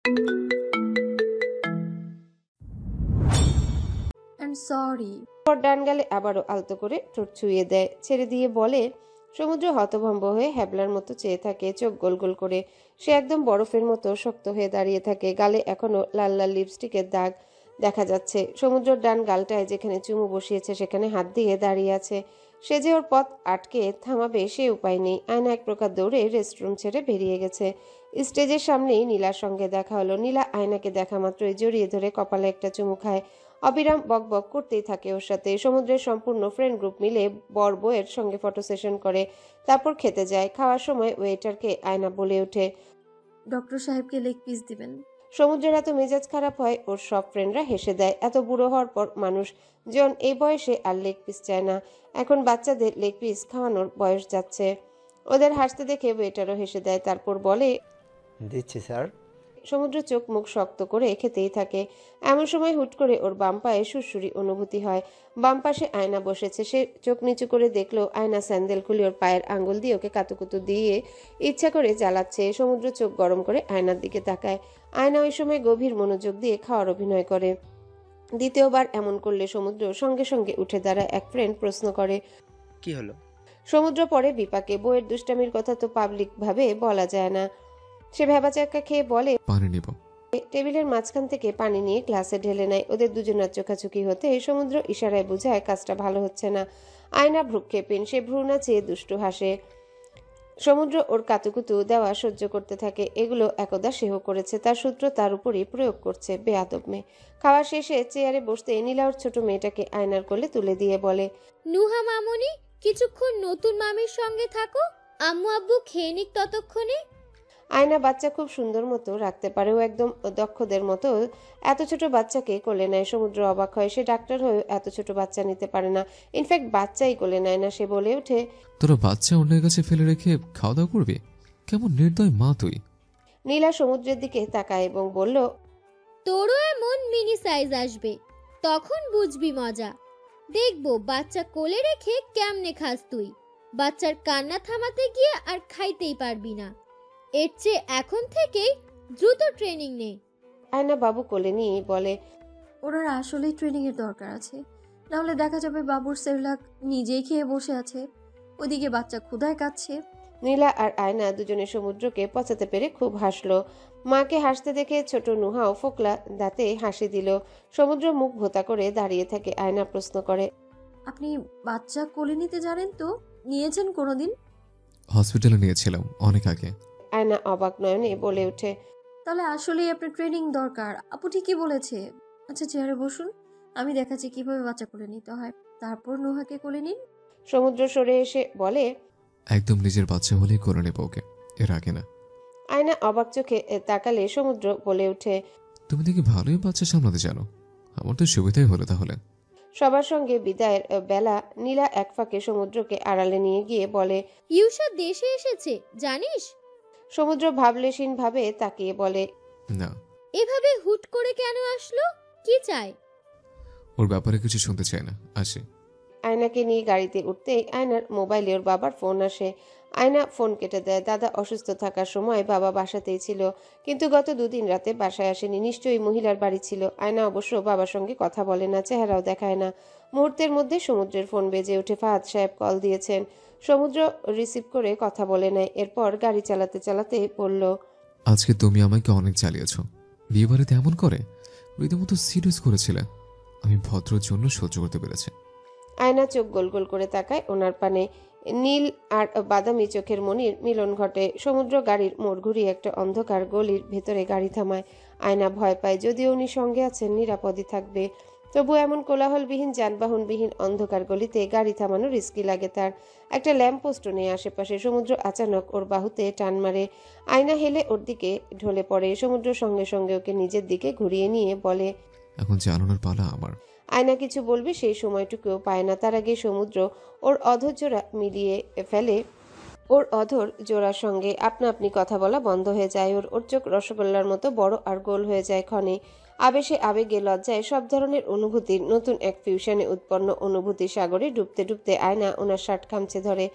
I am sorry. পর ডান গালে আবারও আলতো করে ঠোঁট ছুঁয়ে দেয়, ছেড়ে দিয়ে বলে। সমুদ্র হতভম্ব হয়ে হ্যাবলার মতো চেয়ে থাকে, চোখ গোল গোল করে। সে একদম বরফের মতো শক্ত হয়ে দাঁড়িয়ে থাকে, গালে এখনো লাল লাল লিপস্টিকের দাগ দেখা যাচ্ছে। সমুদ্রর ডান গালটায় যেখানে চুমু বসিয়েছে সেখানে হাত দিয়ে দাঁড়িয়ে আছে। সে যে ওর পথ আটকে থামাবে সে উপায় নেই। আয়না এক প্রকার দৌড়ে রেস্টরুম ছেড়ে বেরিয়ে গেছে। স্টেজের সামনেই নীলার সঙ্গে দেখা হলো। নীলা আয়নাকে দেখা মাত্রই জড়িয়ে ধরে কপালে একটা চুমু খায়। অবিরাম বকবক করতেই থাকে ওর সাথে। সমুদ্রের সম্পূর্ণ ফ্রেন্ড গ্রুপ মিলে বর বউয়ের সঙ্গে ফটো সেশন করে, তারপর খেতে যায়। খাওয়ার সময় ওয়েটারকে আয়না বলে ওঠে, ডক্টর সাহেবকে লেগ পিস দিবেন। সমুদ্রের এত মেজাজ খারাপ হয় ওর সব ফ্রেন্ডরা হেসে দেয়। এত বুড়ো হওয়ার পর মানুষজন এই বয়সে আর লেগ পিস চায় না। এখন বাচ্চাদের লেগ পিস খাওয়ানোর বয়স যাচ্ছে। ওদের হাসতে দেখে ওয়েটারও হেসে দেয়, তারপর বলে, দিচ্ছি স্যার। সমুদ্র চোখ মুখ শক্ত করে খেতেই থাকে। এমন সময় হুট করে ওর বাম পায়ে সুরসুরি অনুভূতি হয়। বাম পাশে আয়না বসেছে। সে চোখ নিচু করে দেখলো আয়না স্যান্ডেল খুলে ওর পায়ের আঙ্গুল দিয়ে ওকে কাতুকুতু দিয়ে ইচ্ছা করে জ্বালাচ্ছে। সমুদ্র চোখ গরম করে আয়নার দিকে তাকায়। আয়না ওই সময় গভীর মনোযোগ দিয়ে খাওয়ার অভিনয় করে। দ্বিতীয়বার এমন করলে সমুদ্র সঙ্গে সঙ্গে উঠে দাঁড়ায়। এক ফ্রেন্ড প্রশ্ন করে, কি হলো? সমুদ্র পরে বিপাকে। বইয়ের দুষ্টামির কথা তো পাবলিক ভাবে বলা যায় না। সে ভেবাচাক্কা খেয়ে বলে, পানি নিব। টেবিলের মাঝখান থেকে পানি নিয়ে গ্লাসে ঢেলে নেয়। ওদের দুজনের চোখাচোখি হতে সমুদ্র ইশারায় বুঝায় কাজটা ভালো হচ্ছে না। আয়না ভ্রুক্ষেপিন, সে ভ্রু নাচিয়ে দুষ্টু হাসে। সমুদ্র ওর কাতুকুতু দেওয়া সহ্য করতে থাকে। এগুলো একদা সেহ করেছে, তার সূত্র তার উপরই প্রয়োগ করছে। বেয়াদব মেয়ে। খাওয়া শেষে চেয়ারে বসতে নীলা ওর ছোট মেয়েটাকে আয়নার কোলে তুলে দিয়ে বলে, নুহা মামুনি, কিছুক্ষণ নতুন মামির সঙ্গে থাকো, আম্মু আব্বু খেয়ে নিক ততক্ষণে। আয়না বাচ্চা খুব সুন্দর মতো রাখতে পারে, ও একদম দক্ষদের মতো এত ছোট বাচ্চাকে কোলে নেয়। সমুদ্র অবাক হয়, সে ডাক্তার হয়েও এত ছোট বাচ্চা নিতে পারে না। ইনফ্যাক্ট বাচ্চাই কোলে নেয় না। সে বলে ওঠে, তোরা বাচ্চা অন্যের কাছে ফেলে রেখে খাওয়া দাওয়া করবি? কেমন নির্দয় মা তুই। নীলা সমুদ্রের দিকে তাকায় এবং বলল, তোরও এমন মিনি সাইজ আসবে, তখন বুঝবি মজা। দেখবো বাচ্চা কোলে রেখে কেমনে খাস তুই। বাচ্চার কান্না থামাতে গিয়ে আর খাইতেই পারবি না। এর চেয়ে এখন থেকেই দ্রুত ট্রেনিং নে। আয়না বাবু কোলে নিয়ে বলে, ওনার আসলেই ট্রেনিং এর দরকার আছে, নাহলে দেখা যাবে বাবুর সেরলাক নিজেই খেয়ে বসে আছে, ওদিকে বাচ্চা ক্ষুধায় কাচ্ছে। নীলা আর আয়না দুজনে সমুদ্রকে পচাতে পেরে খুব হাসলো। মাকে হাসতে দেখে ছোট নুহাও ফোকলা দাঁতে হাসি দিল। সমুদ্র মুখ ভোতা করে দাঁড়িয়ে থাকে। আয়না প্রশ্ন করে, আপনি বাচ্চা কোলে নিতে জানেন তো? নিয়েছেন কোনোদিন? হসপিটালে নিয়েছিলাম অনেক আগে। আয়না অবাক নয়নে বলে ওঠে, তাহলে আসলেই আপনার ট্রেনিং দরকার। আপু ঠিকই বলেছে। আচ্ছা চেয়ারে বসুন, আমি দেখাচ্ছি কিভাবে বাচ্চা কোলে নিতে হয়, তারপর নুহাকে কোলে নিন। সমুদ্র সরে এসে বলে, একদম নিজের বাচ্চা হলেই করে নেব ওকে, এর আগে না। আয়না অবাক চোখে তাকালে সমুদ্র বলে ওঠে, তুমি দেখি ভালোই বাচ্চা সামলাতে জানো, আমার তো সুবিধাই হলো তাহলে। সবার সঙ্গে বিদায়ের বেলা নীলা এক ফাঁকে সমুদ্রকে আড়ালে নিয়ে গিয়ে বলে, ইউসা দেশে এসেছে জানিস? সমুদ্র ভাবলেশীন ভাবে তাকিয়ে বলে, না। এভাবে হুট করে কেন আসলো? কি চাই? ওর ব্যাপারে কিছু শুনতে চাই না, আসি। আয়নাকে নিয়ে গাড়িতে উঠতেই আয়নার মোবাইলে ওর বাবার ফোন আসে। আয়না ফোন কেটে দেয়। দাদা অসুস্থ থাকার সময় বাবা বাসাতেই ছিল, কিন্তু গত দুদিন রাতে বাসায় আসেনি। নিশ্চয়ই মহিলার বাড়ি ছিল। আয়না অবশ্য বাবার সঙ্গে কথা বলে না, চেহারাও দেখায় না। মুহূর্তের মধ্যে সমুদ্রের ফোন বেজে ওঠে। ফাহাদ সাহেব কল দিয়েছেন। সমুদ্র রিসিভ করে কথা বলে নেয়। এরপর গাড়ি চালাতে চালাতে বলল, আজকে তুমি আমাকে অনেক জ্বালিয়েছ। বিয়ে বাড়িতে এমন করে রীতিমতো সিরিয়াস করেছিলে। আমি ভদ্রর জন্য সহ্য করতে পেরেছি। আয়না চোখ গোল গোল করে তাকায় ওনার পানে। নীল আর বাদামি চোখের মনির মিলন ঘটে। সমুদ্র গাড়ির মোড় ঘুরিয়ে একটা অন্ধকার গলির ভেতরে গাড়ি থামায়। আয়না ভয় পায়, যদিও উনি সঙ্গে আছেন নিরাপদই থাকবে, তবু এমন কোলাহলবিহীন যানবাহনবিহীন অন্ধকার গলিতে গাড়ি থামানো রিস্কি লাগে তার। একটা ল্যাম্পপোস্টও নেই আশেপাশে। সমুদ্র আচানক ওর বাহুতে টান মারে। আয়না হেলে ওর দিকে ঢলে পড়ে। সমুদ্র সঙ্গে সঙ্গে ওকে নিজের দিকে ঘুরিয়ে নিয়ে বলে, এখন জানানোর পালা আমার। আয়না কিছু বলবে সেই সময়টুকুও পায় না। তার আগে সমুদ্র ওর অধর জোড়া মিলিয়ে ফেলে। ওর অধর জোড়ার সঙ্গে আপনা আপনি কথা বলা বন্ধ হয়ে যায়। ওর চোখ রসগোল্লার মতো বড় আর গোল হয়ে যায় ক্ষণে। আবেশে আবেগে লজ্জায় সব ধরনের অনুভূতির নতুন এক ফিউশনে উৎপন্ন অনুভূতি সাগরে ডুবতে ডুবতে আয়না ওনার শার্ট খামচে ধরে।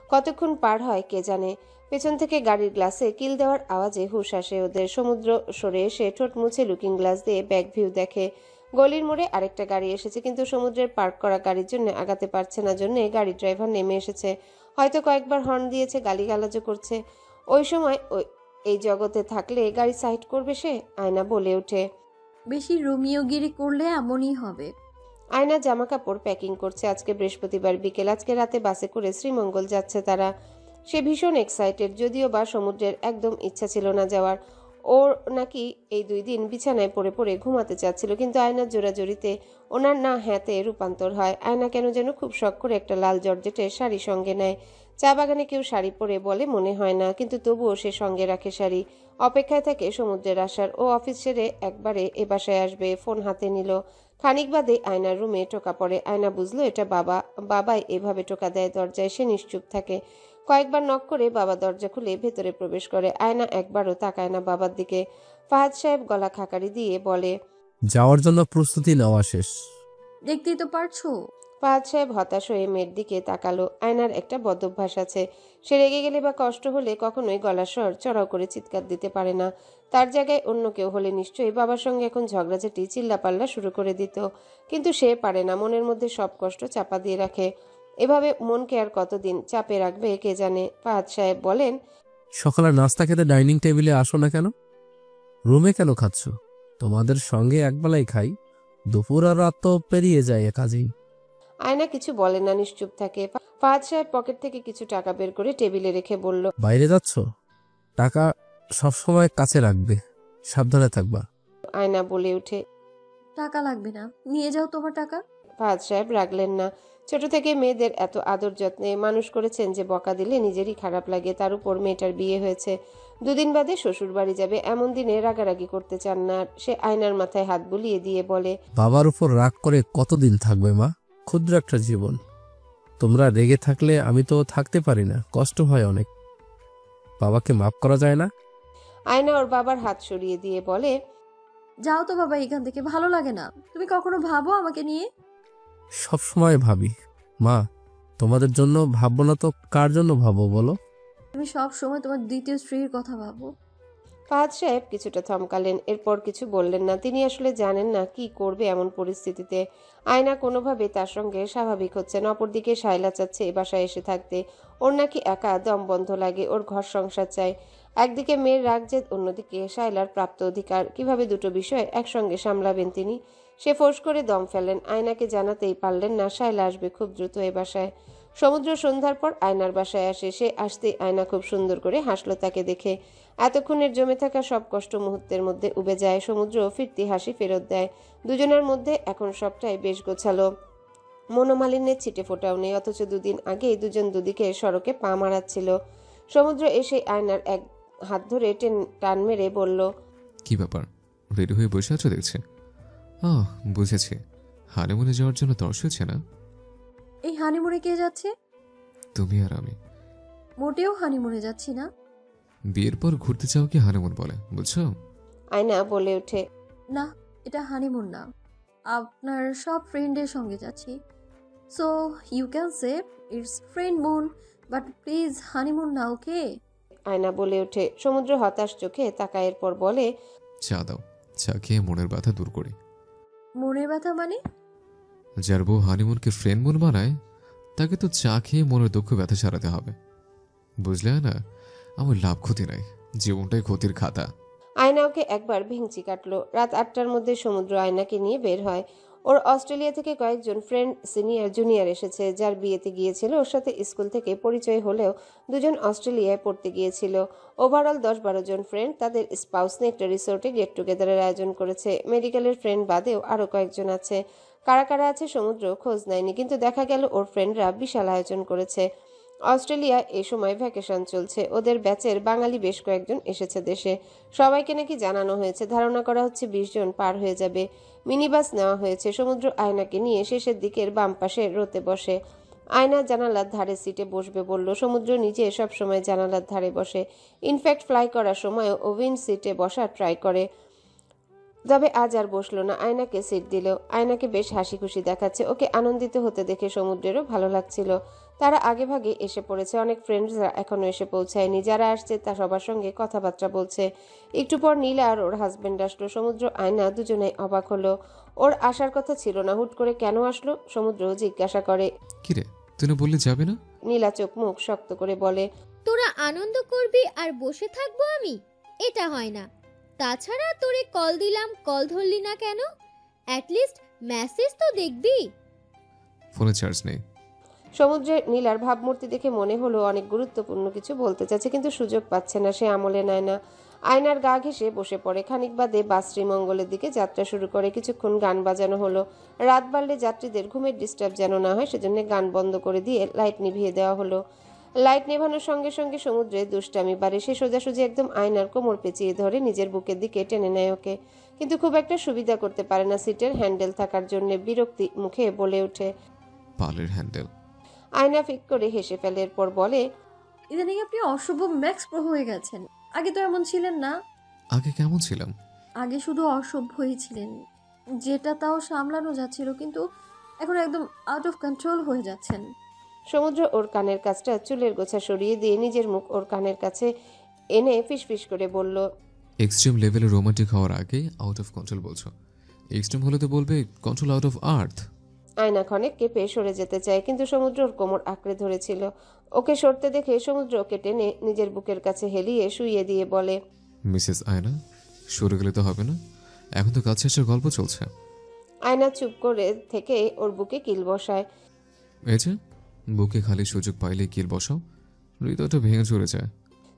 কতক্ষণ পার হয় কে জানে। পেছন থেকে গাড়ির গ্লাসে কিল দেওয়ার আওয়াজে হুঁশ আসে ওদের। সমুদ্র সরে এসে ঠোঁট মুছে লুকিং গ্লাস দিয়ে ব্যাক ভিউ দেখে। গলির মোড়ে আরেকটা গাড়ি এসেছে, কিন্তু সমুদ্রের পার্ক করা গাড়ির জন্য আগাতে পারছে না জন্যে গাড়ির ড্রাইভার নেমে এসেছে। হয়তো কয়েকবার হর্ন দিয়েছে, গালিগালাজও করছে। ওই সময় এই জগতে থাকলে গাড়ি সাইড করবে সে? আয়না বলে ওঠে। বেশি রোমিওগিরি করলে এমনই হবে। আয়না জামা কাপড় প্যাকিং করছে। আজকে বৃহস্পতিবার বিকেল, আজকে রাতে বাসে করে শ্রীমঙ্গল যাচ্ছে তারা। সে ভীষণ এক্সাইটেড, যদিও বা সমুদ্রের একদম ইচ্ছা ছিল না যাওয়ার। ওর নাকি এই 2 দিন বিছানায় পড়ে পড়ে ঘুমাতে চাচ্ছিল, কিন্তু আয়নার জোরাজোরিতে ওনার না হ্যাঁতে রূপান্তর হয়। আয়না কেন যেন খুব শখ করে একটা লাল জর্জেটের শাড়ি সঙ্গে নেয়। চা বাগানে কেউ শাড়ি পরে বলে মনে হয় না, কিন্তু তবুও সে সঙ্গে রাখে শাড়ি। অপেক্ষায় থাকে সমুদ্রের আসার। ও অফিস সেরে একবারে এ বাসায় আসবে। ফোন হাতে নিল। খানিক বাদে আয়নার রুমে টোকা পড়ে। আয়না বুঝলো এটা বাবাই এভাবে টোকা দেয় দরজায়। সে নিশ্চুপ থাকে। কয়েকবার নক করে বাবা দরজা খুলে ভেতরে প্রবেশ করে। আয়না একবারও তাকায় না বাবার দিকে। ফাহাদ সাহেব গলা খাকারি দিয়ে বলে, যাওয়ার জন্য প্রস্তুতি নেওয়া শেষ। দেখতেই তো পারছো। ফাহাদ সাহেব হতাশ হয়ে মেয়ের দিকে তাকালো। আয়নার একটা বদভ্যাস আছে, সে রেগে গেলে বা কষ্ট হলে কখনোই গলার স্বর চড়াও করে চিৎকার দিতে পারে না। তার জায়গায় অন্য কেউ হলে নিশ্চয়ই বাবার সঙ্গে এখন ঝগড়াঝাটি চিল্লাপাল্লা শুরু করে দিত, কিন্তু সে পারে না। মনের মধ্যে সব কষ্ট চাপা দিয়ে রাখে। এভাবে মনকে আর কতদিন চাপে রাখবে কে জানে। ফাহাদ সাহেব বলেন, সকালে নাস্তা খেতে ডাইনিং টেবিলে আসো না কেন? রুমে কেন খাচ্ছ? তোমাদের সঙ্গে একবেলাই খাই, দুপুর আর রাত তো পেরিয়ে যায় কাজেই। আয়না কিছু বলে না, নিশ্চুপ থাকে। ফাহাদ সাহেব পকেট থেকে কিছু টাকা বের করে টেবিলে রেখে বলল, বাইরে যাচ্ছ? টাকা সবসময় কাছে রাখবে, সাবধানে থাকবা। আয়না বলে ওঠে, টাকা লাগবে না, নিয়ে যাও তোমার টাকা। ফাহাদ সাহেব রাগলেন না। ছোট থেকে মেয়েদের এত আদর যত্নে মানুষ করেছেন যে বকা দিলে নিজেরই খারাপ লাগে। তার উপর মেয়েটার বিয়ে হয়েছে, 2 দিন বাদে শ্বশুর বাড়ি যাবে। এমন দিনে রাগারাগি করতে চান না। সে আয়নার মাথায় হাত বুলিয়ে দিয়ে বলে, বাবার উপর রাগ করে কতদিন থাকবে মা? ক্ষুদ্র একটা জীবন। তোমরা রেগে থাকলে আমি তো থাকতে পারি না, কষ্ট হয় অনেক। বাবাকে মাফ করা যায় না? আয়না ওর বাবার হাত সরিয়ে দিয়ে বলে, যাও তো বাবা এখান থেকে, ভালো লাগে না। তুমি কখনো ভাবো আমাকে নিয়ে? সব সময় ভাবি মা, তোমাদের জন্য ভাববো না তো কার জন্য ভাবো বলো? তুমি সব সময় তোমার দ্বিতীয় স্ত্রীর কথা ভাবো। ফাহাদ সাহেব কিছুটা থমকালেন, এরপর কিছু বললেন না। তিনি আসলে জানেন না কি করবে এমন পরিস্থিতিতে। আয়না কোনোভাবে তার সঙ্গে স্বাভাবিক হচ্ছে না। অপরদিকে শায়লা চাচ্ছে এ বাসায় এসে থাকতে। ওর নাকি একা দম বন্ধ লাগে, ওর ঘর সংসার চাই। একদিকে মেয়ের রাগ জেদ, অন্যদিকে শায়লার প্রাপ্ত অধিকার। কিভাবে দুটো বিষয় একসঙ্গে সামলাবেন তিনি? সে ফোঁস করে দম ফেলেন। আয়নাকে জানাতেই পারলেন না শায়লা আসবে খুব দ্রুত এ বাসায়। সমুদ্র সন্ধ্যার পর আয়নার বাসায় আসে। সে আসতেই আয়না খুব সুন্দর করে হাসলো তাকে দেখে। এতক্ষণের জমে থাকা সব কষ্ট মুহূর্তের মধ্যে উবে যায়। সমুদ্র ফিরতি হাসি ফেরত দেয়। দুজনের মধ্যে এখন সবটাই বেশ গোছালো। মনোমালিন্যের ছিটে ফোটাও নেই, অথচ 2 দিন আগেই দুজন দুদিকে সড়কে পা মারাচ্ছিল। সমুদ্র এসে আয়নার এক হাত ধরে টান মেরে বলল, কি ব্যাপার, রেডি হয়ে বসে আছো দেখছি। বুঝেছি, হানিমুনে যাওয়ার জন্য তর্স হচ্ছে না? এই হানিমুনে কে যাচ্ছে? তুমি আর আমি। মোটেও হানিমুনে যাচ্ছি না। বিয়ের পর ঘুরতে যাও কি হানিমুন বলে, বুঝছো? আয়না বলে ওঠে, না, এটা হানিমুন না, আপনার সব ফ্রেন্ডের সঙ্গে যাচ্ছি। So you can say it's friend moon, but please honeymoon না, ওকে? আয়না বলে ওঠে। সমুদ্র হতাশ চোখে তাকায়ের পর বলে, চা দাও, চা খেয়ে মনের ব্যথা দূর করি। মনের ব্যথা মানে? যার বউ হানিমুনকে ফ্রেন্ড মুন বানায়, তাকে তো চা খেয়ে মনের দুঃখ ব্যথা সারাতে হবে, বুঝলে না? আমার লাভ ক্ষতি নাই, জীবনটাই ক্ষতির খাতা। আয়না ওকে একবার ভেঙচি কাটলো। রাত 8টার মধ্যে সমুদ্র আয়নাকে নিয়ে বের হয়। ওর অস্ট্রেলিয়া থেকে কয়েকজন ফ্রেন্ড সিনিয়র জুনিয়র এসেছে। যার বিয়েতে গিয়েছিল ওর সাথে স্কুল থেকে পরিচয় হলেও 2 জন অস্ট্রেলিয়ায় পড়তে গিয়েছিল। ওভারঅল 10-12 জন ফ্রেন্ড। তাদের স্পাউস নিয়ে একটা রিসোর্টে গেট টুগেদারের আয়োজন করেছে। মেডিকেলের ফ্রেন্ড বাদেও আরও কয়েকজন আছে। কারা কারা আছে সমুদ্র খোঁজ নেয়নি, কিন্তু দেখা গেল ওর ফ্রেন্ডরা বিশাল আয়োজন করেছে। অস্ট্রেলিয়া এই সময় ভ্যাকেশন চলছে। ওদের ব্যাচের বাঙালি বেশ কয়েকজন এসেছে দেশে। সবাইকে নাকি জানানো হয়েছে, ধারণা করা হচ্ছে 20 জন পার হয়ে যাবে। মিনি বাস নেওয়া হয়েছে। সমুদ্র আয়নাকে নিয়ে শেষের দিকের বাম পাশে রোতে বসে। আয়না জানালার ধারে সিটে বসবে বলল। সমুদ্র নিজে সব সময় জানালার ধারে বসে। ইনফ্যাক্ট ফ্লাই করার সময়ও ও উইন্ড সিটে বসার ট্রাই করে, তবে আজ আর বসলো না। আয়নাকে সিট দিল। আয়নাকে বেশ হাসি খুশি দেখাচ্ছে। ওকে আনন্দিত হতে দেখে সমুদ্রেরও ভালো লাগছিল। তারা আগেভাগে এসে পড়েছে, অনেক ফ্রেন্ডসরা এখনো এসে পৌঁছায়নি। যারা আসছে তা সবার সঙ্গে কথাবার্তা বলছে। একটু পর নীলা আর ওর হাজবেন্ড আসলো। সমুদ্র, আয়না দুজনেই অবাক হলো। ওর আসার কথা ছিল না, হুট করে কেন আসলো? সমুদ্র জিজ্ঞাসা করে। কিরে, তুই না বললি যাবে না? নীলা চোখ মুখ শক্ত করে বলে, তোরা আনন্দ করবি আর বসে থাকবো আমি? এটা হয় না। তাছাড়া তোরে কল দিলাম, কল ধরলি না কেন? অ্যাটলিস্ট মেসেজ তো দেখবি। ফোনে চার্জ নেই। সমুদ্রের নীলার ভাবমূর্তি দেখে মনে হলো অনেক গুরুত্বপূর্ণ কিছু বলতে চাচ্ছে, কিন্তু সুযোগ পাচ্ছে না। সে আমলে নেয় না। আয়নার গা ঘেঁষে বসে পড়ে। খানিক বাদে বাস শ্রীমঙ্গলের দিকে যাত্রা শুরু করে। কিছুক্ষণ গান বাজানো হলো। রাত বাড়লে যাত্রীদের ঘুমের ডিস্টার্ব যেন না হয় সেজন্য গান বন্ধ করে দিয়ে লাইট নিভিয়ে দেওয়া হলো। লাইট নেভানোর সঙ্গে সঙ্গে সমুদ্রের দুষ্টামি বাড়ে। সে সোজাসুজি একদম আয়নার কোমর পেঁচিয়ে ধরে নিজের বুকের দিকে টেনে নেয় ওকে, কিন্তু খুব একটা সুবিধা করতে পারে না সিটের হ্যান্ডেল থাকার জন্য। বিরক্তি মুখে বলে ওঠে, পালের হ্যান্ডেল। আয়না ফিক করে হেসে ফেলে, এরপর বলে, ইদানিং আপনি অশুভ ম্যাক্স প্রো হয়ে গেছেন। আগে তো এমন ছিলেন না। আগে কেমন ছিলাম? আগে শুধু অসভ্যই ছিলেন, যেটা তাও সামলানো যাচ্ছিল, কিন্তু এখন একদম আউট অফ কন্ট্রোল হয়ে যাচ্ছেন। সমুদ্র ওর কানের কাছটা চুলের গোছা সরিয়ে দিয়ে নিজের মুখ ওর কানের কাছে এনে ফিসফিস করে বলল, এক্সট্রিম লেভেলে রোমান্টিক হওয়ার আগে আউট অফ কন্ট্রোল বলছো। এক্সট্রিম হলে তো বলবে কন্ট্রোল আউট অফ আর্থ। আয়না ক্ষণে কেঁপে সরে যেতে চায়, কিন্তু সমুদ্র ওর কোমর আঁকড়ে ধরেছিল। ওকে সরতে দেখে সমুদ্র ওকে টেনে নিজের বুকের কাছে হেলিয়ে শুইয়ে দিয়ে বলে, মিসেস আয়না, সরে গেলে তো হবে না, এখন তো কাজ শেষের গল্প চলছে। আয়না চুপ করে থেকে ওর বুকে কিল বসায়। এই যে বুকে খালি সুযোগ পাইলে কিল বসাও, হৃদয়টা ভেঙে চলে যায়।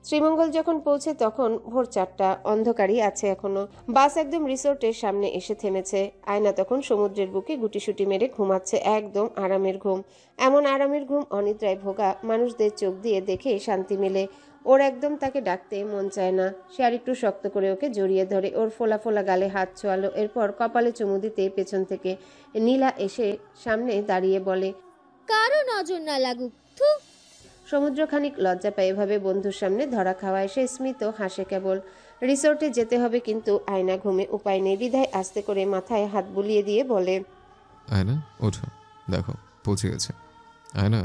শ্রীমঙ্গল যখন পৌঁছে তখন ভোর 4টা, অন্ধকারই আছে এখনো। বাস একদম রিসোর্টের সামনে এসে থেমেছে। আয়না তখন সমুদ্রের বুকে গুটিসুটি মেরে ঘুমাচ্ছে, একদম আরামের ঘুম। এমন আরামের ঘুম অনিদ্রায় ভোগা মানুষদের চোখ দিয়ে দেখে শান্তি মেলে। ওর একদম তাকে ডাকতে মন চায় না। সে আর একটু শক্ত করে ওকে জড়িয়ে ধরে, ওর ফোলা ফোলা গালে হাত ছোয়ালো। এরপর কপালে চুমু দিতে পেছন থেকে নীলা এসে সামনে দাঁড়িয়ে বলে, কারো নজর না লাগুক। থু। সমুদ্র খানিক লজ্জা পায় এভাবে বন্ধুর সামনে ধরা খাওয়ায়। সে স্মিত হাসে কেবল। রিসোর্টে যেতে হবে, কিন্তু আয়না ঘুমে উপায় নেই। বিধায় আস্তে করে মাথায় হাত বুলিয়ে দিয়ে বলে, আয়না ওঠো, দেখো পৌঁছে গেছে। আয়না।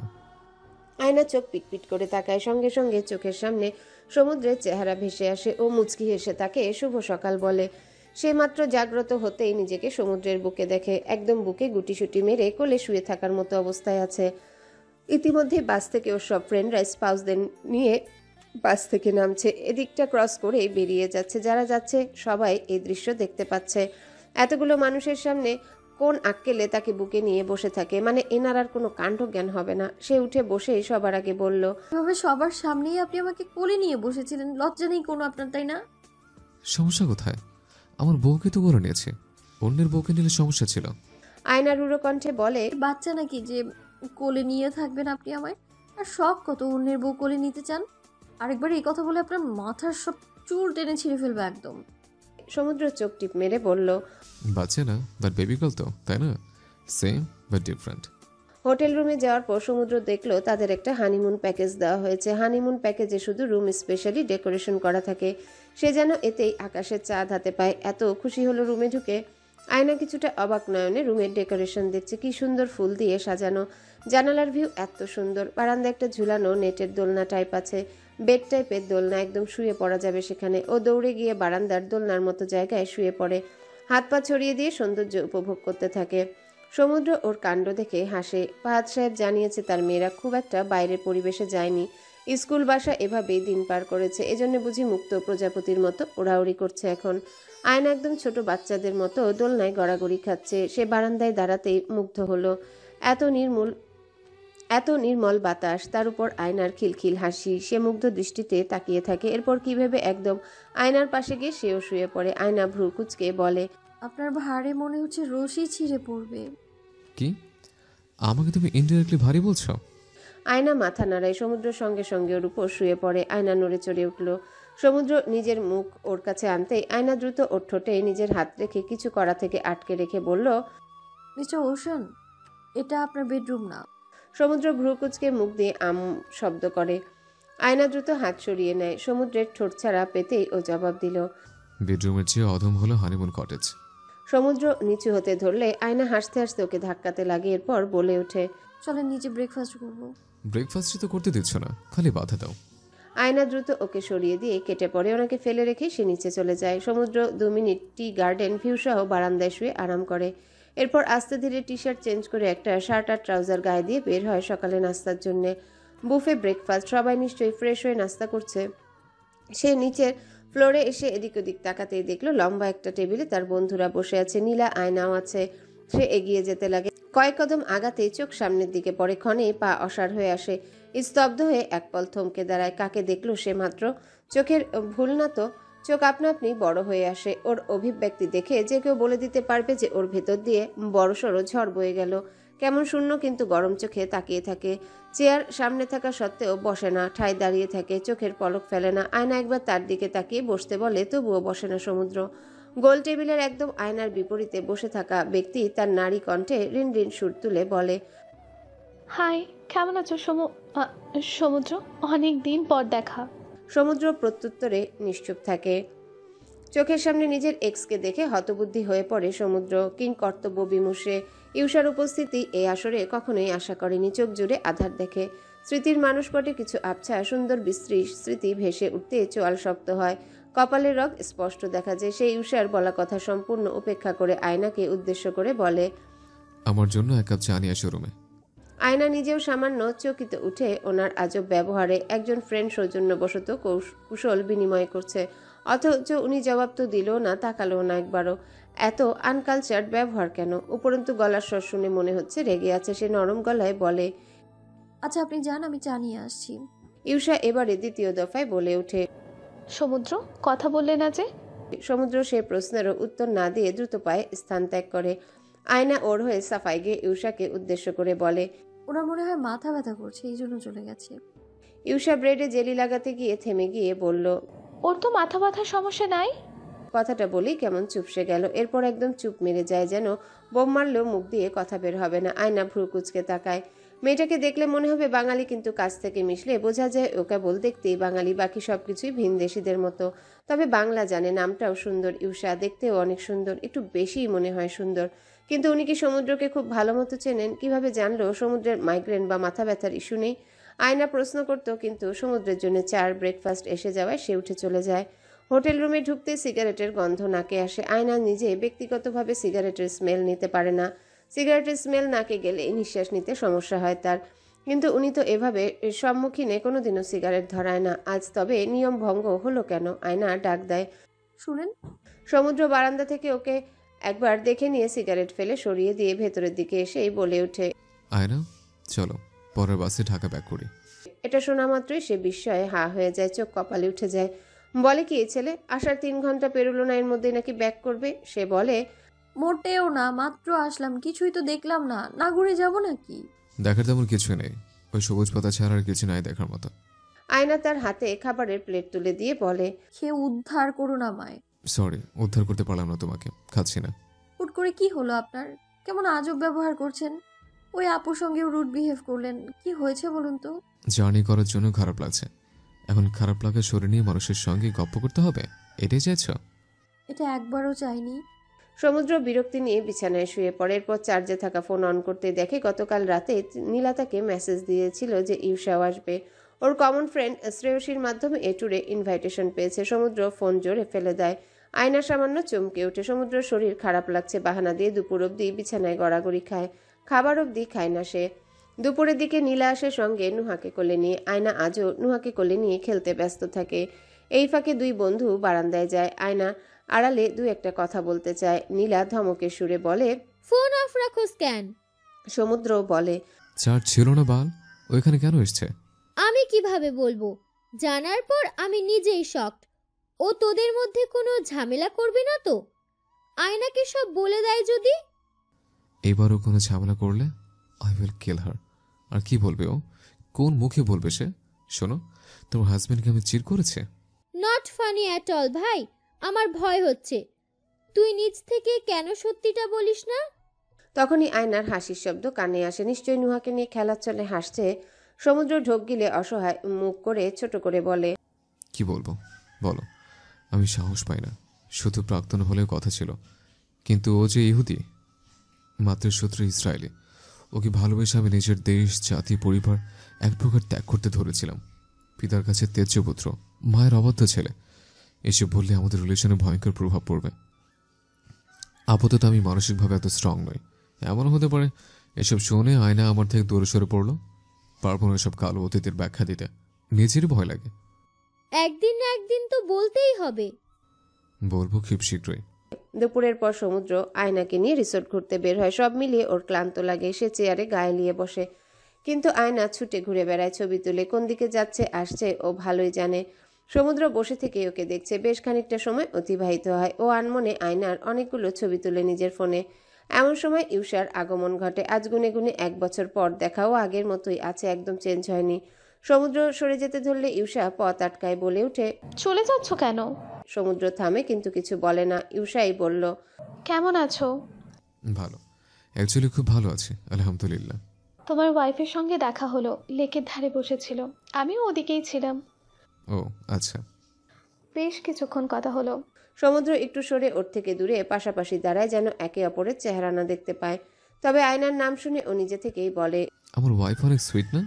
আয়না চোখ পিটপিট করে তাকায়। সঙ্গে সঙ্গে চোখের সামনে সমুদ্রের চেহারা ভেসে আসে। ও মুচকি হেসে তাকে শুভ সকাল বলে। সে মাত্র জাগ্রত হতেই নিজেকে সমুদ্রের বুকে দেখে, একদম বুকে গুটিসুটি মেরে কোলে শুয়ে থাকার মতো অবস্থায় আছে। ইতিমধ্যে বাস থেকে ওর সব ফ্রেন্ডরা স্পাউসদের নিয়ে বাস থেকে নামছে, এদিকটা ক্রস করে বেরিয়ে যাচ্ছে। যারা যাচ্ছে সবাই এই দৃশ্য দেখতে পাচ্ছে। এতগুলো মানুষের সামনে কোন আক্কেলে তাকে বুকে নিয়ে বসে থাকে? মানে এনার আর কোনো কাণ্ডজ্ঞান হবে না? সে উঠে বসে সবার আগে বলল, এভাবে সবার সামনেই আপনি আমাকে কোলে নিয়ে বসেছিলেন, লজ্জা নেই কোনো আপনার, তাই না? সমস্যা কোথায়? আমার বউকে তো করে নিয়েছে, অন্যের বউকে নিলে সমস্যা ছিল। আয়না রুড়ো কণ্ঠে বলে, বাচ্চা নাকি যে কোলে নিয়ে থাকবেন আপনি আমায়? আর শখ কত অন্যের বউ কোলে নিতে চান? আরেকবার এই কথা বলে আপনার মাথার সব চুল টেনে ছিঁড়ে ফেলবে একদম। সমুদ্র চোখ টিপ মেরে বলল, বাচ্চা না, বাট বেবি গার্ল তো, তাই না? Same but different. হোটেল রুমে যাওয়ার পর সমুদ্র দেখলো তাদের একটা হানিমুন প্যাকেজ দেওয়া হয়েছে। হানিমুন প্যাকেজে শুধু রুম স্পেশালি ডেকোরেশন করা থাকে। সে যেন এতেই আকাশের চাঁদ হাতে পায়। এত খুশি হলো রুমে ঢুকে। আয়না কিছুটা অবাক নয়নে রুমের ডেকোরেশন দেখছে। কি সুন্দর ফুল দিয়ে সাজানো। জানালার ভিউ এত সুন্দর। বারান্দা একটা ঝুলানো নেটের দোলনা টাইপ আছে, বেড টাইপের দোলনা, একদম শুয়ে পড়া যাবে সেখানে। ও দৌড়ে গিয়ে বারান্দার দোলনার মতো জায়গায় শুয়ে পড়ে, হাত পা ছড়িয়ে দিয়ে সৌন্দর্য উপভোগ করতে থাকে। সমুদ্র ওর কাণ্ড দেখে হাসে। ফাহাদ সাহেব জানিয়েছে তার মেয়েরা খুব একটা বাইরের পরিবেশে যায়নি, স্কুল বাসা এভাবেই দিন পার করেছে। এজন্য বুঝি মুক্ত প্রজাপতির মতো ওড়াউড়ি করছে এখন। আয়না একদম ছোট বাচ্চাদের মতো দোলনায় গড়াগড়ি খাচ্ছে। সে বারান্দায় দাঁড়াতেই মুগ্ধ হলো। এত নির্মল বাতাস, তার উপর আয়নার খিলখিল হাসি। সে মুগ্ধ দৃষ্টিতে তাকিয়ে থাকে। এরপর কি ভেবে একদম আয়নার পাশে গিয়ে সেও শুয়ে পড়ে। আয়না ভ্রু কুঁচকে বলে, আপনার ভারে মনে হচ্ছে রশি ছিঁড়ে পড়বে। কি? আমাকে তুমি ইনডাইরেক্টলি ভারী বলছো? আয়না মাথা নাড়ায়। সমুদ্র সঙ্গে সঙ্গে ওর উপর শুয়ে পড়ে। আয়না নড়ে চড়ে উঠল। সমুদ্র নিজের মুখ ওর কাছে আনতেই আয়না দ্রুত ওর ঠোঁটে নিজের হাত রেখে কিছু করা থেকে আটকে রেখে বলল, মিস্টার ওশান, এটা আপনার বেডরুম না। সমুদ্র ভ্রু কুঁচকে মুখ দিয়ে শব্দ করে। আয়না দ্রুত হাত সরিয়ে নেয়। সমুদ্রের ঠোঁট ছাড়া পেতেই ও জবাব দিল, বেডরুমের চেয়ে অধম হলো হানিমুন কটেজ। সমুদ্র নিচু হতে ধরলে আয়না হাসতে হাসতে ওকে ধাক্কাতে লাগে। এরপর বলে ওঠে, চলেন নিচে ব্রেকফাস্ট করবো। ব্রেকফাস্টই তো করতে দিচ্ছ না, খালি বাধা দাও। আয়না দ্রুত ওকে সরিয়ে দিয়ে কেটে পড়ে ওনাকে ফেলে রেখে সে নিচে চলে যায়। সমুদ্র 2 মিনিট টি গার্ডেন ভিউ সহ বারান্দায় শুয়ে আরাম করে। এরপর আস্তে ধীরে টি শার্ট চেঞ্জ করে একটা শার্ট আর ট্রাউজার গায়ে দিয়ে বের হয় সকালে নাস্তার জন্যে। বুফে ব্রেকফাস্ট, সবাই নিশ্চয়ই ফ্রেশ হয়ে নাস্তা করছে। সে নিচের ফ্লোরে এসে এদিক ওদিক তাকাতেই দেখলো লম্বা একটা টেবিলে তার বন্ধুরা বসে আছে, নীলা আয়নাও আছে। সে এগিয়ে যেতে লাগে, কয়েক কদম আগাতেই চোখ সামনের দিকে পড়ে, ক্ষণেই পা অসাড় হয়ে আসে, স্তব্ধ হয়ে এক পল থমকে দাঁড়ায়। কাকে দেখলো সে মাত্র? চোখের ভুল না তো? চোখ আপনা আপনি বড় হয়ে আসে। ওর অভিব্যক্তি দেখে যে কেউ বলে দিতে পারবে যে ওর ভেতর দিয়ে বড়সড় ঝড় বয়ে গেল। কেমন শূন্য কিন্তু গরম চোখে তাকিয়ে থাকে। চেয়ার সামনে থাকা সত্ত্বেও বসে না, ঠায় দাঁড়িয়ে থাকে, চোখের পলক ফেলে না। আয়না একবার তার দিকে তাকিয়ে বসতে বলে, তবুও বসে না সমুদ্র। গোল টেবিলের একদম আয়নার বিপরীতে বসে থাকা ব্যক্তি তার নারী কণ্ঠে রিন রিন সুর তুলে বলে, হাই, কেমন আছো সমুদ্র? অনেক দিন পর দেখা। সমুদ্র প্রত্যুত্তরে নিশ্চুপ থাকে। চোখের সামনে নিজের এক্সকে দেখে হতবুদ্ধি হয়ে পড়ে সমুদ্র। কিং কর্তব্য বিমুষে ইউষার উপস্থিতি এই আসরে কখনোই আশা করেনি। চোখ জুড়ে আধার দেখে, স্মৃতির মানুষপটে কিছু আবছা সুন্দর বিশ্রী স্মৃতি ভেসে উঠতে চোয়াল শক্ত হয়, কপালের রগ স্পষ্ট দেখা যায়। সেই ইউষার বলা কথা সম্পূর্ণ উপেক্ষা করে আয়নাকে উদ্দেশ্য করে বলে, আমার জন্য এক কাপ চা নিয়ে আসো রুমে। আয়না নিজেও সামান্য চকিত উঠে ওনার আজব ব্যবহারে। একজন ফ্রেন্ড সৌজন্যবশত কুশল বিনিময় করছে, অথচ উনি জবাব তো দিল না, তাকালো না একবারও। এত আনকালচার্ড ব্যবহার কেন? উপরন্তু গলার স্বর শুনে মনে হচ্ছে রেগে আছে। সে নরম গলায় বলে, আচ্ছা আপনি যান, আমি চা নিয়ে আসছি। ইউষা এবারে দ্বিতীয় দফায় বলে ওঠে, সমুদ্র, কথা বললে না যে? সমুদ্র সে প্রশ্নেরও উত্তর না দিয়ে দ্রুত পায়ে স্থান ত্যাগ করে। আয়না ওর হয়ে সাফাই গিয়ে ইউষাকে উদ্দেশ্য করে বলে, ওনার মনে হয় মাথা ব্যথা করছে, এই জন্য চলে গেছে। ইউষা ব্রেডে জেলি লাগাতে গিয়ে থেমে গিয়ে বলল, ওর তো মাথা ব্যথার সমস্যা নাই। কথাটা বলেই কেমন চুপসে গেল। এরপর একদম চুপ মেরে যায়, যেন বোম মারলেও মুখ দিয়ে কথা বের হবে না। আয়না ভ্রু কুচকে তাকায়। মেয়েটাকে দেখলে মনে হবে বাঙালি, কিন্তু কাছ থেকে মিশলে বোঝা যায় ও কেবল দেখতেই বাঙালি, বাকি সবকিছুই ভিনদেশীদের মতো। তবে বাংলা জানে, নামটাও সুন্দর ইউষা, দেখতেও অনেক সুন্দর, একটু বেশিই মনে হয় সুন্দর। কিন্তু উনি কি সমুদ্রকে খুব ভালো মতো চেনেন? কিভাবে জানলো সমুদ্রের মাইগ্রেন বা মাথা ব্যথার ইস্যু নেই? আয়না প্রশ্ন করত, কিন্তু সমুদ্রের জন্য চার ব্রেকফাস্ট এসে যাওয়ায় সে উঠে চলে যায়। হোটেল রুমে ঢুকতে সিগারেটের গন্ধ নাকে আসে। আয়না নিজে ব্যক্তিগতভাবে সিগারেটের স্মেল নিতে পারে না। সিগারেটের স্মেল নাকে গেলে নিঃশ্বাস নিতে সমস্যা হয় তার। কিন্তু উনি তো এভাবে সম্মুখীনে কোনোদিনও সিগারেট ধরায় না। আজ তবে নিয়ম ভঙ্গ হলো কেন? আয়না ডাক দেয়, শুনেন। সমুদ্র বারান্দা থেকে ওকে একবার দেখে নিয়ে সিগারেট ফেলে সরিয়ে দিয়ে ভেতরের দিকে এসেই বলে ওঠে, আয়না চলো, পরের বাসে ঢাকা ব্যাক করি। এটা শোনা মাত্রই সে বিস্ময়ে হা হয়ে যায়, চোখ কপালে উঠে যায়। বলে কি এই ছেলে? আসার 3 ঘন্টা পেরোলো না, এর মধ্যেই নাকি ব্যাক করবে? সে বলে, মোটেও না, মাত্র আসলাম, কিছুই তো দেখলাম না, না ঘুরে যাব নাকি? দেখার তেমন কিছু নেই, ওই সবুজ পাতা ছাড়া আর কিছু নাই দেখার মতো। আয়না তার হাতে খাবারের প্লেট তুলে দিয়ে বলে, খেয়ে উদ্ধার করুন আমায়। সরি, উদ্ধার করতে পারলাম না তোমাকে, খাচ্ছি না। হুট করে কি হলো আপনার? কেমন আজব ব্যবহার করছেন। ওই আপুর সঙ্গেও রুড বিহেভ করলেন, কি হয়েছে বলুন তো? জার্নি করার জন্য খারাপ লাগছে, এখন খারাপ লাগা সরে নিয়ে মানুষের সঙ্গে গপ্প করতে হবে, এটাই চাইছ? এটা একবারও চাইনি। সমুদ্র বিরক্তি নিয়ে বিছানায় শুয়ে পড়ে। এরপর চার্জে থাকা ফোন অন করতে দেখে গতকাল রাতে নীলা তাকে মেসেজ দিয়েছিল যে ইউষাও আসবে। ওর কমন ফ্রেন্ড শ্রেয়সীর মাধ্যমে এ ট্যুরে ইনভাইটেশন পেয়েছে। সমুদ্র ফোন জোরে ফেলে দেয়। আয়না সামান্য চমকে ওঠে। সমুদ্র শরীর খারাপ লাগছে বাহানা দিয়ে দুপুর অবধি বিছানায় গড়াগড়ি খায়, খাবার অবধি খায় না সে। দুপুরের দিকে নীলা আসে সঙ্গে নুহাকে কোলে নিয়ে। আয়না আজও নুহাকে কোলে নিয়ে খেলতে ব্যস্ত থাকে। এই ফাঁকে 2 বন্ধু বারান্দায় যায়। আয়না আড়ালে 2-1 কথা বলতে চায়। নীলা ধমকের সুরে বলে, ফোন অফ রাখো স্ক্যান। সমুদ্র বলে, চার্জ ছিল না বাল, ওইখানে কেন এসছে? আমি কিভাবে বলবো? জানার পর আমি নিজেই শকড। ও তোদের মধ্যে কোনো ঝামেলা করবে না তো? আয়নাকে সব বলে দেয় যদি? এবারও কোনো ঝামেলা করলে আই উইল কিল হার। আর কি বলবে ও? কোন মুখে বলবে সে? শোনো, তোমার হাজবেন্ডকে আমি চির করেছে। নট ফানি অ্যাট অল ভাই, আমার ভয় হচ্ছে। তুই নিজ থেকে কেন সত্যিটা বলিস না? তখনই আয়নার হাসির শব্দ কানে আসে। নিশ্চয়ই নুহাকে নিয়ে খেলার চলে হাসছে। সমুদ্র ঢোক গিলে অসহায় মুখ করে ছোট করে বলে, কি বলবো বলো, আমি সাহস পাই না। শুধু প্রাক্তন হলেও কথা ছিল, কিন্তু ও যে ইহুদি, মাত্র শত্রু ইসরায়েলি। ওকে ভালোবেসে আমি নিজের দেশ, জাতি, পরিবার এক প্রকার ত্যাগ করতে ধরেছিলাম। পিতার কাছে ত্যায্য পুত্র, মায়ের অবাধ্য ছেলে, এসব বললে আমাদের রিলেশনে ভয়ঙ্কর প্রভাব পড়বে। আপাতত আমি মানসিকভাবে এত স্ট্রং নই। এমন হতে পারে এসব শুনে আয়না আমার থেকে দূরে সরে পড়ল। পারবো না এসব কালো অতীতের ব্যাখ্যা দিতে, নিজেরই ভয় লাগে। একদিন না একদিন তো বলতেই হবে। বলবো খুব শীঘ্রই। দুপুরের পর সমুদ্র আয়নাকে নিয়ে রিসোর্ট ঘুরতে বের হয়। সব মিলিয়ে ওর ক্লান্ত লাগে। সে চেয়ারে গায়ে নিয়ে বসে, কিন্তু আয়না ছুটে ঘুরে বেড়ায়, ছবি তুলে। কোন দিকে যাচ্ছে আসছে ও ভালোই জানে। সমুদ্র বসে থেকে ওকে দেখছে। বেশ খানিকটা সময় অতিবাহিত হয়। ও আনমনে আয়নার অনেকগুলো ছবি তুলে নিজের ফোনে। এমন সময় ইউষার আগমন ঘটে। আজ গুনে গুনে 1 বছর পর দেখা। ও আগের মতোই আছে, একদম চেঞ্জ হয়নি। সমুদ্র সরে যেতে ধরলে ইউষা পথ আটকায়, বলে ওঠে, চলে যাচ্ছ কেন? সমুদ্র থামে কিন্তু কিছু বলে না। ইউষাই বলল, কেমন আছো? ভালো, অ্যাকচুয়ালি খুব ভালো আছি, আলহামদুলিল্লাহ। তোমার ওয়াইফের সঙ্গে দেখা হলো, লেকের ধারে বসেছিল, আমিও ওদিকেই ছিলাম। ও আচ্ছা। বেশ কিছুক্ষণ কথা হলো। সমুদ্র একটু সরে ওর থেকে দূরে পাশাপাশি দাঁড়ায়, যেন একে অপরের চেহারা না দেখতে পায়। তবে আয়নার নাম শুনে ও নিজে থেকেই বলে, আমার ওয়াইফ অনেক সুইট না?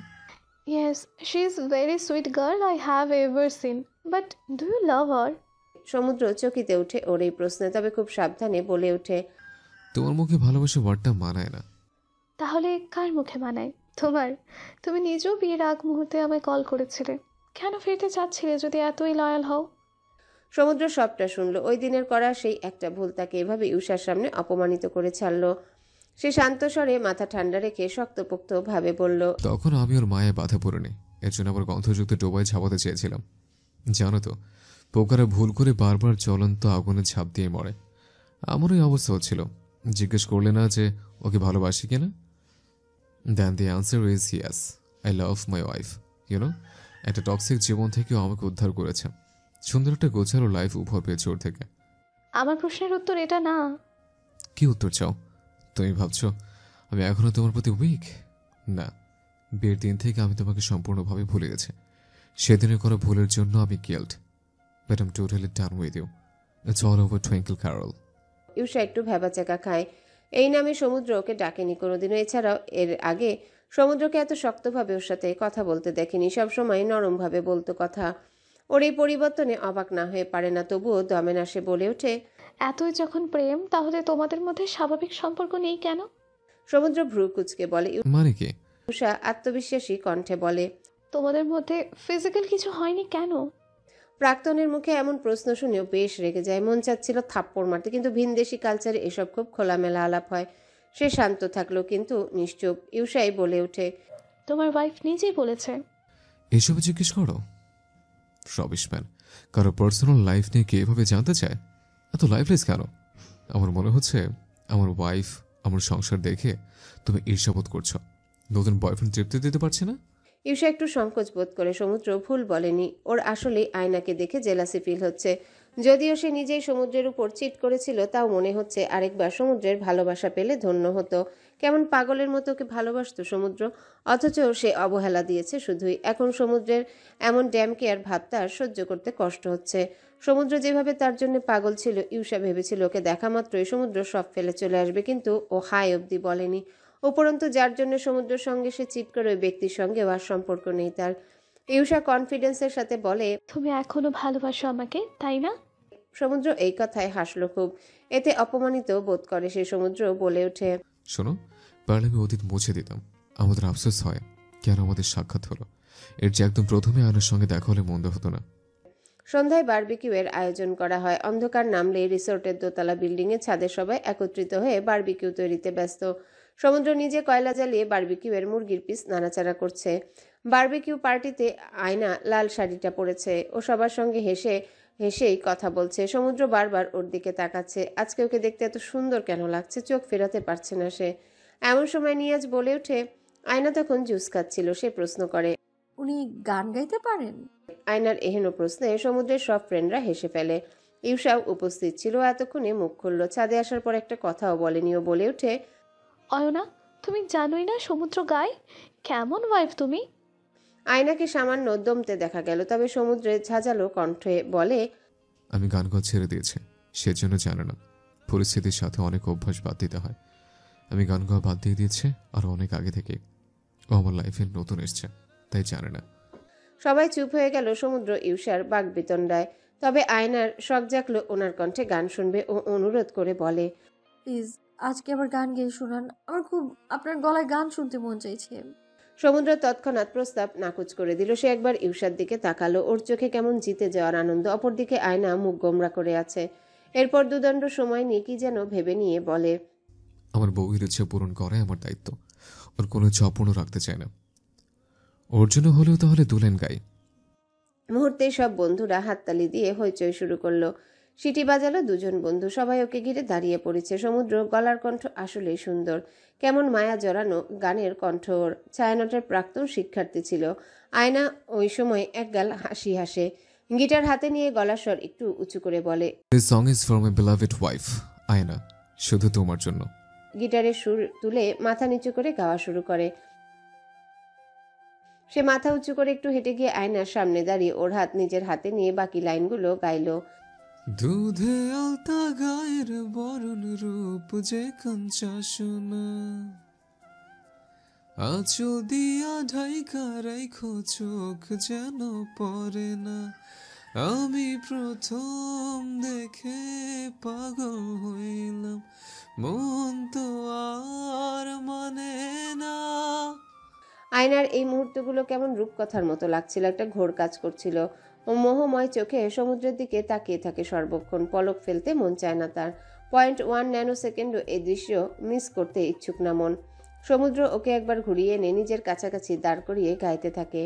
Yes, she is very sweet girl I have ever seen, but do you love her? সমুদ্র চকিতে ওঠে ওর এই প্রশ্নে, তবে খুব সাবধানে বলে ওঠে, তোমার মুখে ভালোবাসা ওয়ার্ডটা মানায় না। তাহলে কার মুখে মানায়? তোমার। তুমি নিজেও বিয়ের আগ মুহূর্তে আমায় কল করেছিলে। কেন ফিরতে চাচ্ছিলে যদি এতই লয়াল হও? সমুদ্র সবটা শুনলো। ওই দিনের করা সেই একটা ভুল তাকে এভাবে ইউষার সামনে অপমানিত করে ছাড়লো। সে শান্ত স্বরে মাথা ঠান্ডা রেখে শক্তপোক্ত ভাবে বলল, তখন আমি ওর মায়ে বাধা পড়িনি, এর জন্য আবার গন্ধযুক্ত ডোবায় ঝাপাতে চেয়েছিলাম। জানো তো, পোকারা ভুল করে বারবার জ্বলন্ত আগুনে ঝাঁপ দিয়ে মরে। আমারও এই অবস্থা হচ্ছিল। জিজ্ঞেস করলে না যে ওকে ভালোবাসি কিনা? Then the answer is yes, I love my wife. You know, একটা টক্সিক জীবন থেকেও আমাকে উদ্ধার করেছে। সুন্দর একটা গোছালো লাইফ উপহার পেয়েছে ওর থেকে। আমার প্রশ্নের উত্তর এটা না। কি উত্তর চাও? তুমি ভাবছো আমি এখনো তোমার প্রতি উইক? না, বিয়ের দিন থেকে আমি তোমাকে সম্পূর্ণভাবে ভুলে গেছি। সেদিনের কোনো ভুলের জন্য আমি guilt, but I am totally done with you. It's all over twinkle carol. ইউষা একটু ভ্যাবাচাকা খায়। এই নামে সমুদ্র ওকে ডাকেনি কোনোদিনও। এছাড়াও এর আগে সমুদ্রকে এত শক্তভাবে ওর সাথে কথা বলতে দেখেনি। সবসময় নরমভাবে বলতো কথা। ওর এই পরিবর্তনে অবাক না হয়ে পারে না, তবুও দমে না সে বলে ওঠে, এতই যখন প্রেম, তাহলে তোমাদের মধ্যে স্বাভাবিক সম্পর্ক নেই কেন? সমুদ্র ভ্রু কুচকে বলে। মানে কি? ইউষা আত্মবিশ্বাসী কণ্ঠে বলে, তোমাদের মধ্যে ফিজিক্যাল কিছু হয়নি কেন? প্রাক্তনের মুখে এমন প্রশ্ন শুনেও বেশ রেগে যায়। মন চাচ্ছিল থাপ্পড় মারতে, কিন্তু ভিনদেশি কালচারে এসব খুব খোলামেলা আলাপ হয়। সে শান্ত থাকলো কিন্তু নিশ্চুপ। ইউষাই বলে ওঠে, তোমার ওয়াইফ নিজেই বলেছে। এসব জিজ্ঞেস করো? রবিশ ম্যান, কারো পার্সোনাল লাইফ নিয়ে কে এভাবে জানতে চায়? এত লাইফলেস কেন? আমার মনে হচ্ছে আমার ওয়াইফ আমার সংসার দেখে তুমি ঈর্ষাবোধ করছো। নতুন বয়ফ্রেন্ড তৃপ্তি দিতে পারছে না? ইউষা একটু সংকোচ বোধ করে। সমুদ্র ভুল বলেনি, ওর আসলেই আয়নাকে দেখে জেলাসি ফিল হচ্ছে। যদিও সে নিজেই সমুদ্রের উপর চিট করেছিল, তাও মনে হচ্ছে আরেকবার সমুদ্রের ভালোবাসা পেলে ধন্য হতো। কেমন পাগলের মতো ওকে ভালোবাসতো সমুদ্র, অথচ সে অবহেলা দিয়েছে শুধুই। এখন সমুদ্রের এমন ড্যাম কেয়ার ভাব তার সহ্য করতে কষ্ট হচ্ছে। সমুদ্র যেভাবে তার জন্য পাগল ছিল, ইউষা ভেবেছিল ওকে দেখা মাত্রই সমুদ্র সব ফেলে চলে আসবে, কিন্তু ও হাই অবধি বলেনি। উপরন্তু যার জন্য সমুদ্রের সঙ্গে সে চিট করে ওই ব্যক্তির সঙ্গে আর সম্পর্ক নেই তার। ইউষা কনফিডেন্সের সাথে বলে, তুমি এখনো ভালোবাসো আমাকে, তাই না? সমুদ্র এই কথায় হাসলো খুব। এতে অপমানিত বোধ করে সে। সমুদ্র বলে ওঠে, শোনো, পারলে আমি অতীত মুছে দিতাম। আমাদের আফসোস হয় কেন আমাদের সাক্ষাৎ হলো। এর যে একদম প্রথমে আয়নার সঙ্গে দেখা হলে মন্দ হতো না। সন্ধ্যায় বারবিকিউ এর আয়োজন করা হয়। অন্ধকার নামলে রিসোর্টের দোতলা বিল্ডিং এ ছাদে সবাই একত্রিত হয়ে বারবিকিউ তৈরিতে ব্যস্ত। সমুদ্র নিজে কয়লা জ্বালিয়ে বারবিকিউ এর মুরগির পিস নাড়াচাড়া করছে। বারবিকিউ পার্টিতে আয়না লাল শাড়িটা পরেছে। ও সবার সঙ্গে হেসেই কথা বলছে। সমুদ্র বারবার ওর দিকে তাকাচ্ছে। আজকে ওকে দেখতে এত সুন্দর কেন লাগছে, চোখ ফেরাতে পারছে না সে। এমন সময় নিয়াজ বলে ওঠে। আয়না তখন জুস খাচ্ছিল। সে প্রশ্ন করে, উনি গান গাইতে পারেন? আয়নার এহেন প্রশ্নে সমুদ্রের সব ফ্রেন্ডরা হেসে ফেলে। ইউষাও উপস্থিত ছিল। এতক্ষণে মুখ খুলল। ছাদে আসার পর একটা কথাও বলেনি। ও বলে ওঠে, অয়না, তুমি জানোই না সমুদ্র গায়? কেমন ওয়াইফ তুমি? আয়নাকে সামান্য দমতে দেখা গেল, তবে সমুদ্রের ঝাঁঝালো কণ্ঠে বলে, আমি গান গাওয়া ছেড়ে দিয়েছি, সেজন্য জানে না। পরিস্থিতির সাথে অনেক অভ্যাস বাদ দিতে হয়। আমি গান গাওয়া বাদ দিয়ে দিয়েছি আর অনেক আগে থেকে। ও আমার লাইফে নতুন এসছে। তাই জানে না। সবাই চুপ হয়ে গেল সমুদ্র ইউষার বাকবিতণ্ডায়। তবে আয়নার শখ জাগলো ওনার কণ্ঠে গান শুনবে ও অনুরোধ করে বলে, প্লিজ আজকে আবার গান গেয়ে শোনান, আমার খুব আপনার গলায় গান শুনতে মন চাইছে। সমুদ্র তৎক্ষণাৎ প্রস্তাব নাকচ করে দিল। সে একবার ইউষার দিকে তাকালো, ওর চোখে কেমন জিতে যাওয়ার আনন্দ। অপরদিকে আয়না মুখ গোমরা করে আছে। এরপর দুদণ্ড সময় নিয়ে কি যেন ভেবে নিয়ে বলে, আমার বউয়ের ইচ্ছে পূরণ করাই আমার দায়িত্ব, ওর কোনো চপনও রাখতে চায় না। ওর জন্য হলেও তাহলে দুলেন গাই। মুহূর্তে সব বন্ধুরা হাততালি দিয়ে হইচই শুরু করলো। সিটি বাজালো দুজন বন্ধু, সবাই ওকে ঘিরে দাঁড়িয়ে পড়েছে। সমুদ্র গলার কণ্ঠ আসলেই সুন্দর, কেমন মায়া জড়ানো গানের কণ্ঠ ওর। ছায়ানটের প্রাক্তন শিক্ষার্থী ছিল। আয়না ওই সময় একগাল হাসি হাসে। গিটার হাতে নিয়ে গলার স্বর একটু উঁচু করে বলে, this song is for my beloved wife আয়না, শুধু তোমার জন্য। গিটারের সুর তুলে মাথা নিচু করে গাওয়া শুরু করে। সে মাথা উঁচু করে একটু হেঁটে গিয়ে আয়নার সামনে দাঁড়িয়ে ওর হাত নিজের হাতে নিয়ে বাকি লাইনগুলো গাইলো। দুধে আলতা গায়ের বরণ রূপ যে কাঞ্চা সোনা, আঁচল দিয়া ঢাইকা রাইখো চোখ যেন পড়ে না, আমি প্রথম দেখে পাগল হইলাম, মন তো আর মানে না। আয়নার এই মুহূর্তগুলো কেমন রূপকথার মতো লাগছিল, একটা ঘোর কাজ করছিল। ও মোহময় চোখে সমুদ্রের দিকে তাকিয়ে থাকে সর্বক্ষণ। পলক ফেলতে মন চায় না তার। 0.1 ন্যানো সেকেন্ডও এই দৃশ্য মিস করতে ইচ্ছুক না মন। সমুদ্র ওকে একবার ঘুরিয়ে এনে নিজের কাছাকাছি দাঁড় করিয়ে গাইতে থাকে।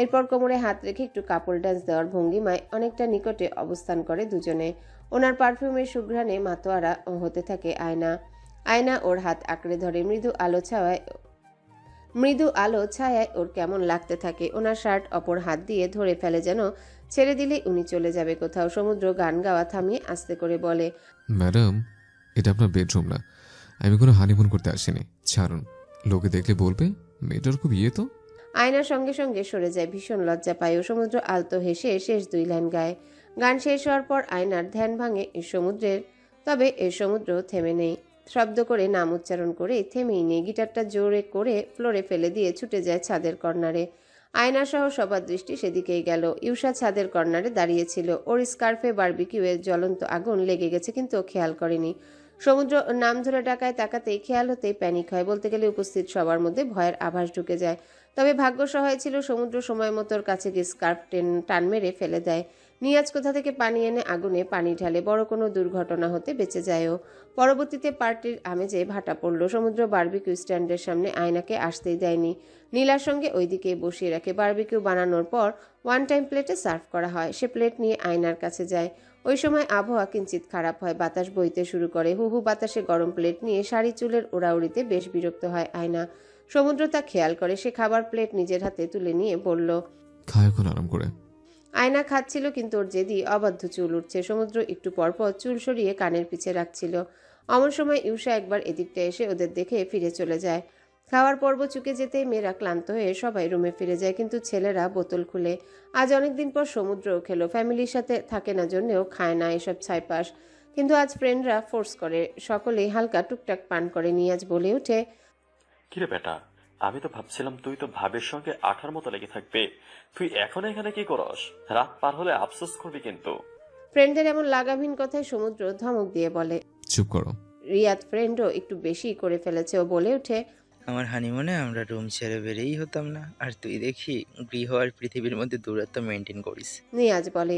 এরপর কোমরে হাত রেখে একটু কাপল ডান্স দেওয়ার ভঙ্গিমায় অনেকটা নিকটে অবস্থান করে দুজনে। ওনার পারফিউমের সুঘ্রাণে মাতোয়ারা হতে থাকে আয়না। আয়না ওর হাত আঁকড়ে ধরে। মৃদু আলো ছায়ায় ওর কেমন লাগতে থাকে। ওনার শার্ট অপর হাত দিয়ে ধরে ফেলে, যেন ছেড়ে দিলে উনি চলে যাবে কোথাও। সমুদ্র গান গাওয়া থামিয়ে আস্তে করে বলে, ম্যাডাম, এটা আপনার বেডরুম না, আমি কোনো হানিমুন করতে আসিনি, ছাড়ুন। লোকে দেখলে বলবে মেয়েটার খুব ইয়ে তো। আয়নার সঙ্গে সঙ্গে সরে যায়, ভীষণ লজ্জা পায় ও। সমুদ্র আলতো হেসে শেষ 2 লাইন গায়। গান শেষ হওয়ার পর আয়নার ধ্যান ভাঙে সমুদ্রের। তবে সমুদ্র থেমে নেই। শব্দ করে নাম উচ্চারণ করে থেমেই নেই। গিটারটা জোরে করে ফ্লোরে ফেলে দিয়ে ছুটে যায় ছাদের কর্নারে। আয়না সহ সবার দৃষ্টি সেদিকেই গেল। ইউষা ছাদের কর্নারে দাঁড়িয়েছিল। ওর স্কার্ফে বারবিকিউয়ের জ্বলন্ত আগুন লেগে গেছে, কিন্তু ও খেয়াল করেনি। সমুদ্র নাম ধরে ডাকায় তাকাতেই খেয়াল হতেই প্যানিক হয়। বলতে গেলে উপস্থিত সবার মধ্যে ভয়ের আভাস ঢুকে যায়। তবে ভাগ্য সহায় ছিল, সমুদ্র সময় মতো ওর কাছে গিয়ে স্কার্ফ টান মেরে ফেলে দেয়। নিয়াজ কোথা থেকে পানি এনে আগুনে পানি ঢালে। বড় কোনো দুর্ঘটনা হতে বেঁচে যায় ও। পরবর্তীতে পার্টির আমেজে ভাটা পড়ল। সমুদ্র বারবিকিউ স্ট্যান্ডের সামনে আয়নাকে আসতেই দেয়নি। নীলার সঙ্গে ওইদিকেই বসিয়ে রাখে। বারবিকিউ বানানোর পর 1 টাইম প্লেটে সার্ভ করা হয়। সে প্লেট নিয়ে আয়নার কাছে যায়। ওই সময় আবহাওয়া কিঞ্চিত খারাপ হয়। বাতাস বইতে শুরু করে। হু হু বাতাসে গরম প্লেট নিয়ে শাড়ি চুলের ওড়াউড়িতে বেশ বিরক্ত হয় আয়না। সমুদ্র তা খেয়াল করে। সে খাবার প্লেট নিজের হাতে তুলে নিয়ে বলল, খায় এখন আরাম করে। আয়না খাচ্ছিল, কিন্তু ওর জেদি অবাধ্য চুল উঠছে। সমুদ্র একটু পরপর চুল সরিয়ে কানের পিছে রাখছিল। অমন সময় ইউষা একবার এদিকটা এসে ওদের দেখে ফিরে চলে যায়। খাওয়ার পর্ব চুকে যেতেই মেয়েরা ক্লান্ত হয়ে সবাই রুমে ফিরে যায়, কিন্তু ছেলেরা বোতল খুলে। আজ অনেকদিন পর সমুদ্রও খেলো। ফ্যামিলির সাথে থাকে না জন্যেও খায় না এসব ছাইপাস, কিন্তু আজ ফ্রেন্ডরা ফোর্স করে। সকলেই হালকা টুকটাক পান করে। নিয়াজ বলে ওঠে, কিরে বেটা, আমি তো ভাবছিলাম তুই তো ভাবের সঙ্গে আঠার মতো লেগে থাকবে, তুই এখন এখানে কি করস? রাত পার হলে আফসোস করবি কিন্তু। ফ্রেন্ডদের এমন লাগামহীন কথায় সমুদ্র ধমক দিয়ে বলে, চুপ করো। রিয়াদ ফ্রেন্ডও একটু বেশি করে ফেলেছে। ও বলে ওঠে, আমার হানিমুনে আমরা রুম ছেড়ে বেরিয়েই হতাম না, আর তুই দেখি গৃহ আর পৃথিবীর মধ্যে দূরত্ব মেনটেন করিস। নিয়াজ বলে,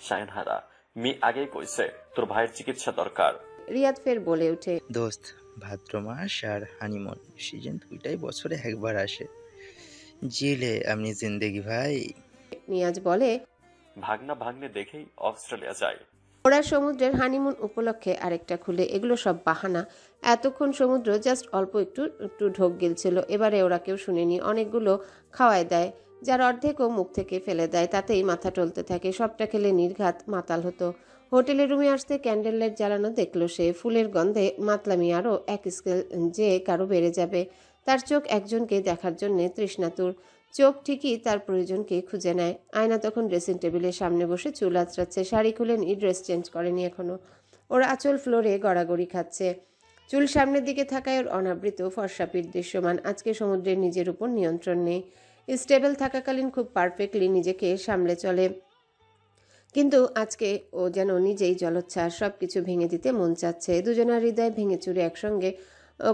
শায়নহারা, মি আগেই কইছে তোর ভাইয়ের চিকিৎসা দরকার। রিয়াদ ফের বলে ওঠে, দোস্ত, ভাদ্র মাস আর হানিমুন সিজন দুইটাই বছরে একবার আসে। জিলে আপনি জিন্দেগি ভাই। নিয়াজ বলে, ভাগনা ভাগ্নে দেখেই অস্ট্রেলিয়া যায়। ওরা সমুদ্রের হানিমুন উপলক্ষে আরেকটা খুলে। এগুলো সব বাহানা। এতক্ষণ সমুদ্র জাস্ট অল্প একটু একটু ঢোক গিলছিল। এবারে ওরা কেউ শুনেনি। অনেকগুলো খাওয়ায় দেয়, যার অর্ধেকও মুখ থেকে ফেলে দেয়। তাতেই মাথা টলতে থাকে। সবটা খেলে নির্ঘাত মাতাল হতো। হোটেলের রুমে আসতে ক্যান্ডেল লাইট জ্বালানো দেখলো সে। ফুলের গন্ধে মাতলামি আরও এক স্কেল যে কারো বেড়ে যাবে। তার চোখ একজনকে দেখার জন্যে তৃষ্ণাতুর। চোখ ঠিকই তার প্রয়োজনকে খুঁজে নেয়। আয়না তখন ড্রেসিং টেবিলের সামনে বসে চুল আঁচড়াচ্ছে। শাড়ি খুলেনি, ড্রেস চেঞ্জ করেনি এখনো। ওর আঁচল ফ্লোরে গড়াগড়ি খাচ্ছে। চুল সামনের দিকে থাকায় ওর অনাবৃত ফর্সা পিঠ দৃশ্যমান। আজকে সমুদ্রের নিজের উপর নিয়ন্ত্রণ নেই। স্টেবল থাকাকালীন খুব পারফেক্টলি নিজেকে সামলে চলে, কিন্তু আজকে ও যেন নিজেই জলোচ্ছ্বাস। সব কিছু ভেঙে দিতে মন চাচ্ছে। দুজনের হৃদয় ভেঙে চুরে একসঙ্গে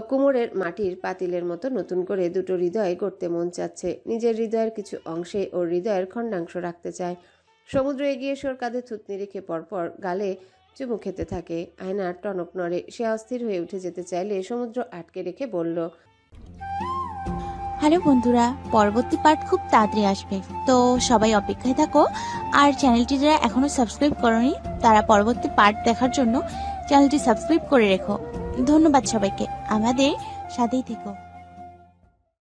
কুমোরের মাটির পাতিলের মতো নতুন করে দুটো হৃদয় গড়তে মন চাচ্ছে। নিজের হৃদয়ের কিছু অংশে ওর হৃদয়ের খণ্ডাংশ রাখতে চায়। সমুদ্র এগিয়ে এসে ওর কাঁধে থুতনি রেখে পরপর গালে চুমু খেতে থাকে। আয়নার টনক নড়ে। সে অস্থির হয়ে উঠে যেতে চাইলে সমুদ্র আটকে রেখে বলল, হ্যালো বন্ধুরা, পরবর্তী পার্ট খুব তাড়াতাড়ি আসবে, তো সবাই অপেক্ষায় থাকো। আর চ্যানেলটি যারা এখনো সাবস্ক্রাইব করোনি তারা পরবর্তী পার্ট দেখার জন্য চ্যানেলটি সাবস্ক্রাইব করে রেখো। ধন্যবাদ সবাইকে, আমাদের সাথেই থেকো।